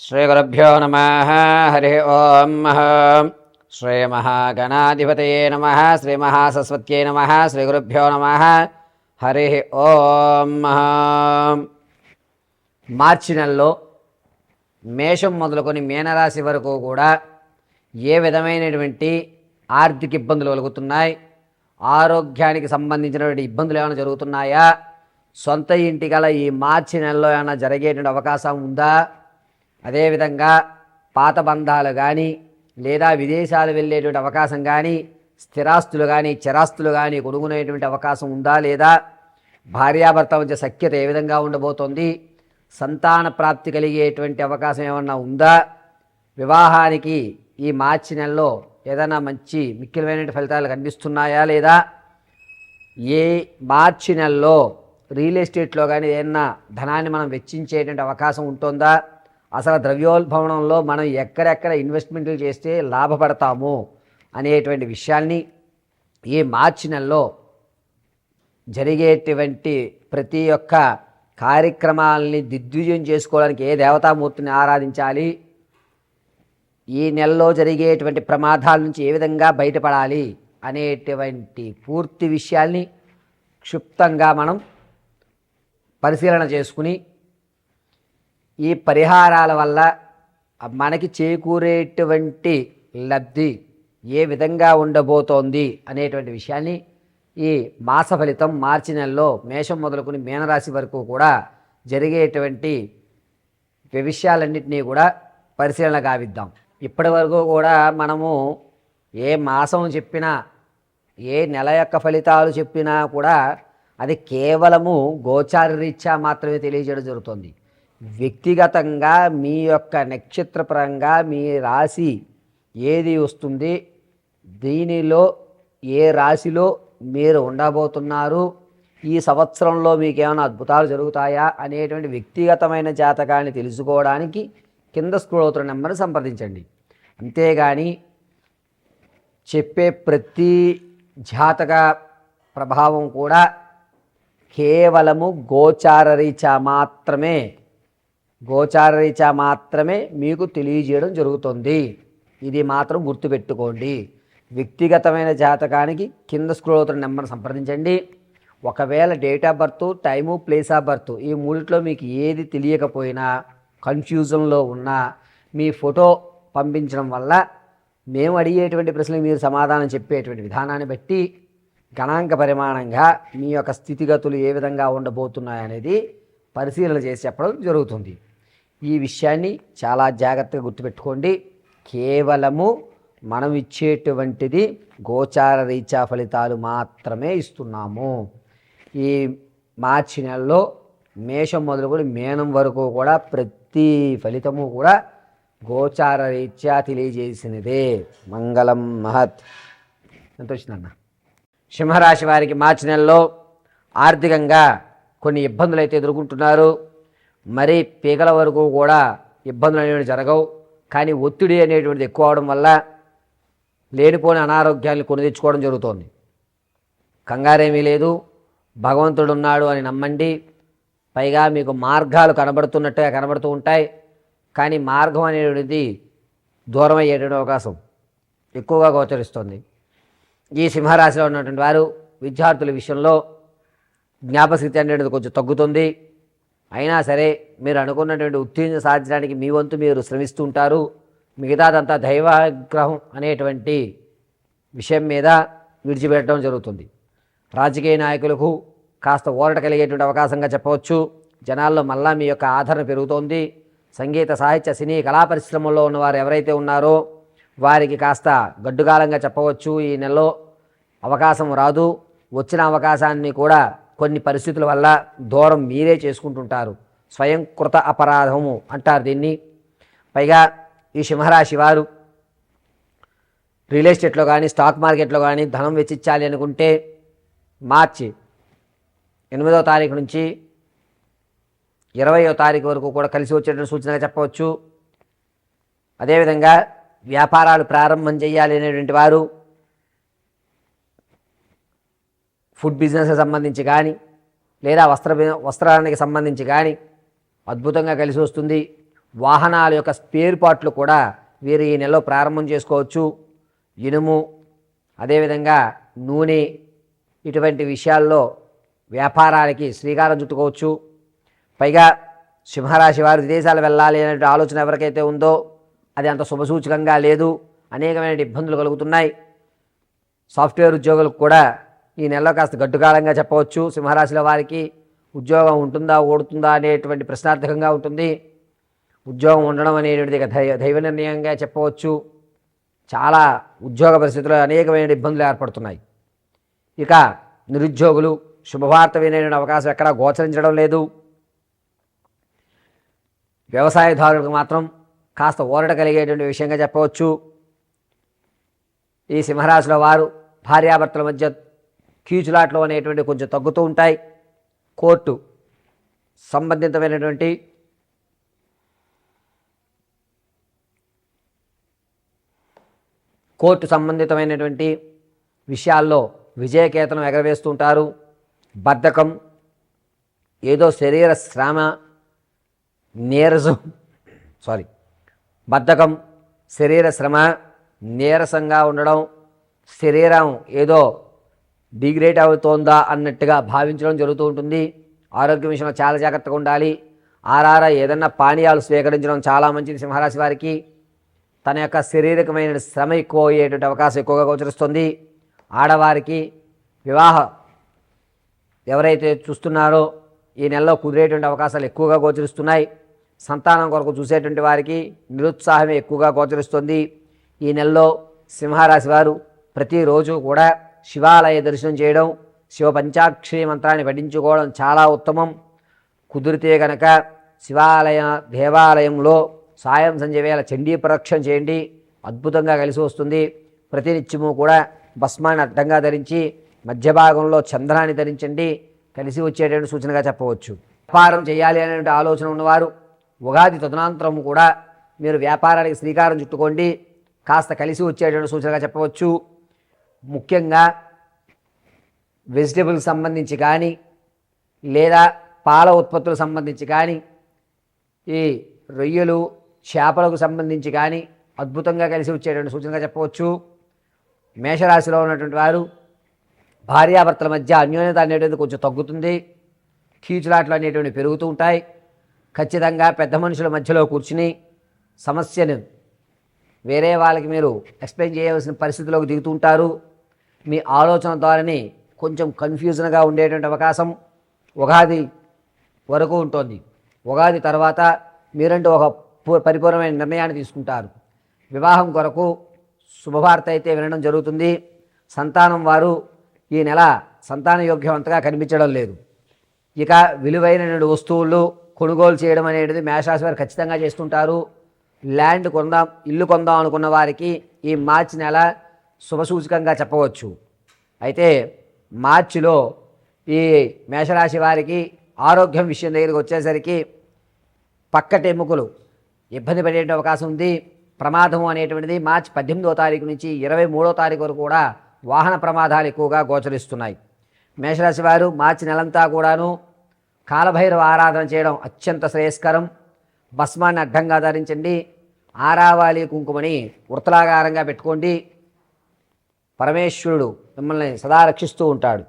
శ్రీగురుభ్యో నమః. హరి ఓం. శ్రీమహాగణాధిపతయే నమః. శ్రీమహాసరస్వత్యై నమః. శ్రీగురుభ్యో నమః. హరి ఓం. మార్చి నెలలో మేషం మొదలుకొని మీనరాశి వరకు కూడా ఏ విధమైనటువంటి ఆర్థిక ఇబ్బందులు కలుగుతున్నాయి, ఆరోగ్యానికి సంబంధించినటువంటి ఇబ్బందులు ఏమైనా జరుగుతున్నాయా, సొంత ఇంటి గల ఈ మార్చి నెలలో ఏమైనా జరిగేటువంటి అవకాశం ఉందా, అదేవిధంగా పాత బంధాలు కానీ లేదా విదేశాలు వెళ్ళేటువంటి అవకాశం కానీ, స్థిరాస్తులు కానీ చరాస్తులు కానీ కొనుగొనేటువంటి అవకాశం ఉందా లేదా, భార్యాభర్త మధ్య సఖ్యత ఏ విధంగా ఉండబోతోంది, సంతాన ప్రాప్తి కలిగేటువంటి అవకాశం ఏమన్నా ఉందా, వివాహానికి ఈ మార్చి నెలలో ఏదైనా మంచి మిక్కిలమైన ఫలితాలు కనిపిస్తున్నాయా లేదా, ఏ మార్చి నెలలో రియల్ ఎస్టేట్లో కానీ ఏదైనా ధనాన్ని మనం వెచ్చించేటువంటి అవకాశం ఉంటుందా, అసలు ద్రవ్యోల్బణంలో మనం ఎక్కడెక్కడ ఇన్వెస్ట్మెంట్లు చేస్తే లాభపడతాము అనేటువంటి విషయాల్ని ఈ మార్చి నెలలో జరిగేటువంటి ప్రతి ఒక్క కార్యక్రమాలని దిగ్విజయం చేసుకోవడానికి ఏ దేవతామూర్తిని ఆరాధించాలి, ఈ నెలలో జరిగేటువంటి ప్రమాదాల నుంచి ఏ విధంగా బయటపడాలి అనేటువంటి పూర్తి విషయాల్ని క్షుప్తంగా మనం పరిశీలన చేసుకుని ఈ పరిహారాల వల్ల మనకి చేకూరేటువంటి లబ్ధి ఏ విధంగా ఉండబోతోంది అనేటువంటి విషయాన్ని ఈ మాస ఫలితం మార్చి నెలలో మేషం మొదలుకొని మీనరాశి వరకు కూడా జరిగేటువంటి విషయాలన్నింటినీ కూడా పరిశీలన గావిద్దాం. ఇప్పటి వరకు కూడా మనము ఏ మాసం చెప్పినా ఏ నెల యొక్క ఫలితాలు చెప్పినా కూడా అది కేవలము గోచార రీత్యా మాత్రమే తెలియజేయడం జరుగుతుంది. వ్యక్తిగతంగా మీ యొక్క నక్షత్రపరంగా మీ రాశి ఏది వస్తుంది, దీనిలో ఏ రాశిలో మీరు ఉండబోతున్నారు, ఈ సంవత్సరంలో మీకు ఏమైనా అద్భుతాలు జరుగుతాయా అనేటువంటి వ్యక్తిగతమైన జాతకాన్ని తెలుసుకోవడానికి కింద స్క్రోల్ అవుతున్న నెంబర్ని సంప్రదించండి. అంతేగాని చెప్పే ప్రతి జాతక ప్రభావం కూడా కేవలము గోచారరీత్యా మాత్రమే మీకు తెలియజేయడం జరుగుతుంది. ఇది మాత్రం గుర్తుపెట్టుకోండి. వ్యక్తిగతమైన జాతకానికి కింద స్క్రోల్ అవుతున్న నెంబర్ సంప్రదించండి. ఒకవేళ date of birth, time, place of birth ఈ మూడిట్లో మీకు ఏది తెలియకపోయినా, కన్ఫ్యూజన్లో ఉన్నా మీ ఫోటో పంపించడం వల్ల మేము అడిగేటువంటి ప్రశ్నలకు మీరు సమాధానం చెప్పేటువంటి విధానాన్ని బట్టి గణాంక పరిమాణంగా మీ యొక్క స్థితిగతులు ఏ విధంగా ఉండబోతున్నాయనేది పరిశీలన చేసి చెప్పడం జరుగుతుంది. ఈ విషయాన్ని చాలా జాగ్రత్తగా గుర్తుపెట్టుకోండి. కేవలము మనం ఇచ్చేటువంటిది గోచార రీత్యా ఫలితాలు మాత్రమే ఇస్తున్నాము. ఈ మార్చి నెలలో మేషం మొదలుకొని మీనం వరకు కూడా ప్రతి ఫలితము కూడా గోచార రీత్యా తెలియజేసినదే. మంగళం మహత్. సంతోషిందన్న. సింహరాశి వారికి మార్చి నెలలో ఆర్థికంగా కొన్ని ఇబ్బందులు అయితే ఎదుర్కొంటున్నారు. మరి పీకల వరకు కూడా ఇబ్బందులు అనేవి జరగవు. కానీ ఒత్తిడి అనేటువంటిది ఎక్కువ అవడం వల్ల లేనిపోని అనారోగ్యాన్ని కొని తెచ్చుకోవడం జరుగుతోంది. కంగారేమీ లేదు, భగవంతుడు ఉన్నాడు అని నమ్మండి. పైగా మీకు మార్గాలు కనబడుతున్నట్టుగా కనబడుతూ ఉంటాయి. కానీ మార్గం అనేటువంటిది దూరం అయ్యేటువంటి అవకాశం ఎక్కువగా గోచరిస్తుంది. ఈ సింహరాశిలో ఉన్నటువంటి వారు విద్యార్థుల విషయంలో జ్ఞాపశక్తి అనేది కొంచెం తగ్గుతుంది. అయినా సరే మీరు అనుకున్నటువంటి ఉత్తీర్ణ సాధించడానికి మీ వంతు మీరు శ్రమిస్తూ ఉంటారు. మిగతాదంతా దైవాగ్రహం అనేటువంటి విషయం మీద విడిచిపెట్టడం జరుగుతుంది. రాజకీయ నాయకులకు కాస్త ఊరట కలిగేటువంటి అవకాశంగా చెప్పవచ్చు. జనాల్లో మళ్ళా మీ యొక్క ఆదరణ పెరుగుతోంది. సంగీత, సాహిత్య, సినీ, కళా పరిశ్రమల్లో ఉన్నవారు ఎవరైతే ఉన్నారో వారికి కాస్త గడ్డుకాలంగా చెప్పవచ్చు. ఈ నెలలో అవకాశం రాదు. వచ్చిన అవకాశాన్ని కూడా కొన్ని పరిస్థితుల వల్ల దూరం మీరే చేసుకుంటుంటారు. స్వయంకృత అపరాధము అంటారు దీన్ని. పైగా ఈ సింహరాశి వారు రియల్ ఎస్టేట్లో కానీ స్టాక్ మార్కెట్లో కానీ ధనం వెచ్చించాలి అనుకుంటే మార్చి 8వ తారీఖు నుంచి 20వ తారీఖు వరకు కూడా కలిసి వచ్చేటువంటి సూచనగా చెప్పవచ్చు. అదేవిధంగా వ్యాపారాలు ప్రారంభం చేయాలి అనేటువంటి వారు ఫుడ్ బిజినెస్కి సంబంధించి కానీ లేదా వస్త్రానికి సంబంధించి కానీ అద్భుతంగా కలిసి వస్తుంది. వాహనాల యొక్క స్పేర్ పార్ట్లు కూడా వీరు ఈ నెలలో ప్రారంభం చేసుకోవచ్చు. ఇనుము, అదేవిధంగా నూనె, ఇటువంటి విషయాల్లో వ్యాపారాలకి శ్రీకారం చుట్టుకోవచ్చు. పైగా సింహరాశి వారు విదేశాలు వెళ్ళాలి అనే ఆలోచన ఎవరికైతే ఉందో అది అంత శుభసూచకంగా లేదు. అనేకమైన ఇబ్బందులు కలుగుతున్నాయి. సాఫ్ట్వేర్ ఉద్యోగులకు కూడా ఈ నెలలో కాస్త గడ్డుకాలంగా చెప్పవచ్చు. సింహరాశిలో వారికి ఉద్యోగం ఉంటుందా ఓడుతుందా అనేటువంటి ప్రశ్నార్థకంగా ఉంటుంది. ఉద్యోగం ఉండడం అనేటువంటిది దైవ నిర్ణయంగా చెప్పవచ్చు. చాలా ఉద్యోగ పరిస్థితుల్లో అనేకమైన ఇబ్బందులు ఏర్పడుతున్నాయి. ఇక నిరుద్యోగులు శుభవార్త వినే అవకాశం ఎక్కడా గోచరించడం లేదు. వ్యవసాయదారులకు మాత్రం కాస్త ఊరట కలిగేటువంటి విషయంగా చెప్పవచ్చు. ఈ సింహరాశిలో వారు భార్యాభర్తల మధ్య కీచులాట్లు అనేటువంటి కొంచెం తగ్గుతూ ఉంటాయి. కోర్టు సంబంధితమైనటువంటి విషయాల్లో విజయకేతనం ఎగరవేస్తుంటారు. బద్ధకం, ఏదో శరీర శ్రమ, బద్ధకం, శరీర శ్రమ, నీరసంగా ఉండడం, శరీరం ఏదో డిగ్రేడ్ అవుతోందా అన్నట్టుగా భావించడం జరుగుతూ ఉంటుంది. ఆరోగ్య విషయంలో చాలా జాగ్రత్తగా ఉండాలి. ఏదన్నా పానీయాలు స్వీకరించడం చాలా మంచిది. సింహరాశి వారికి తన యొక్క శారీరకమైన శ్రమ ఎక్కువ అయ్యేటువంటి అవకాశం ఎక్కువగా గోచరిస్తుంది. ఆడవారికి వివాహం ఎవరైతే చూస్తున్నారో ఈ నెలలో కుదిరేటువంటి అవకాశాలు ఎక్కువగా గోచరిస్తున్నాయి. సంతానం కొరకు చూసేటువంటి వారికి నిరుత్సాహమే ఎక్కువగా గోచరిస్తుంది. ఈ నెలలో సింహరాశి వారు ప్రతిరోజు కూడా శివాలయ దర్శనం చేయడం, శివ పంచాక్షరి మంత్రాన్ని పఠించుకోవడం చాలా ఉత్తమం. కుదిరితే కనుక దేవాలయంలో సాయం సంధ్య వేళ చండీ ప్రదక్షిణ చేయండి, అద్భుతంగా కలిసి వస్తుంది. ప్రతినిత్యము కూడా భస్మాన్ని అడ్డంగా ధరించి మధ్య భాగంలో చంద్రాన్ని ధరించండి, కలిసి వచ్చేటువంటి సూచనగా చెప్పవచ్చు. వ్యాపారం చేయాలి అనే ఆలోచన ఉన్నవారు ఉగాది తదనంతరం కూడా మీరు వ్యాపారానికి శ్రీకారం చుట్టుకోండి, కాస్త కలిసి వచ్చేటువంటి సూచనగా చెప్పవచ్చు. ముఖ్యంగా వెజిటబుల్కి సంబంధించి కానీ లేదా పాల ఉత్పత్తులకు సంబంధించి కానీ ఈ రొయ్యలు చేపలకు సంబంధించి కానీ అద్భుతంగా కలిసి వచ్చేటువంటి సూచనగా చెప్పవచ్చు. మేషరాశిలో ఉన్నటువంటి వారు భార్యాభర్తల మధ్య అన్యోన్యత అనేటువంటిది కొంచెం తగ్గుతుంది. కీచులాట్లు అనేటువంటివి పెరుగుతూ ఉంటాయి. ఖచ్చితంగా పెద్ద మనుషుల మధ్యలో కూర్చుని సమస్యను వేరే వాళ్ళకి మీరు ఎక్స్ప్లెయిన్ చేయవలసిన పరిస్థితిలోకి దిగుతూ ఉంటారు. మీ ఆలోచన ద్వారానే కొంచెం కన్ఫ్యూజన్గా ఉండేటువంటి అవకాశం ఉగాది వరకు ఉంటుంది. ఉగాది తర్వాత మీరంటూ ఒక పరిపూర్ణమైన నిర్ణయాన్ని తీసుకుంటారు. వివాహం కొరకు శుభవార్త అయితే వినడం జరుగుతుంది. సంతానం వారు ఈ నెల సంతాన యోగ్యవంతగా కనిపించడం లేదు. ఇక విలువైన వస్తువులు కొనుగోలు చేయడం అనేది మేషరాశి వారు ఖచ్చితంగా చేస్తుంటారు. ల్యాండ్ కొందాం, ఇల్లు కొందాం అనుకున్న వారికి ఈ మార్చి నెల శుభసూచకంగా చెప్పవచ్చు. అయితే మార్చిలో ఈ మేషరాశి వారికి ఆరోగ్యం విషయం దగ్గరికి వచ్చేసరికి పక్కటి ఎముకలు ఇబ్బంది పడే అవకాశం ఉంది. ప్రమాదం అనేటువంటిది మార్చి 18వ తారీఖు నుంచి 23వ తారీఖు వరకు కూడా వాహన ప్రమాదాలు ఎక్కువగా గోచరిస్తున్నాయి. మేషరాశి వారు మార్చి నెలంతా కూడాను కాలభైరవ ఆరాధన చేయడం అత్యంత శ్రేయస్కరం. భస్మాన్ని అడ్డంగా ధరించండి. ఆరావాలి కుంకుమని వృత్తలాకారంగా పెట్టుకోండి. పరమేశ్వరుడు మిమ్మల్ని సదా రక్షిస్తూ ఉంటాడు.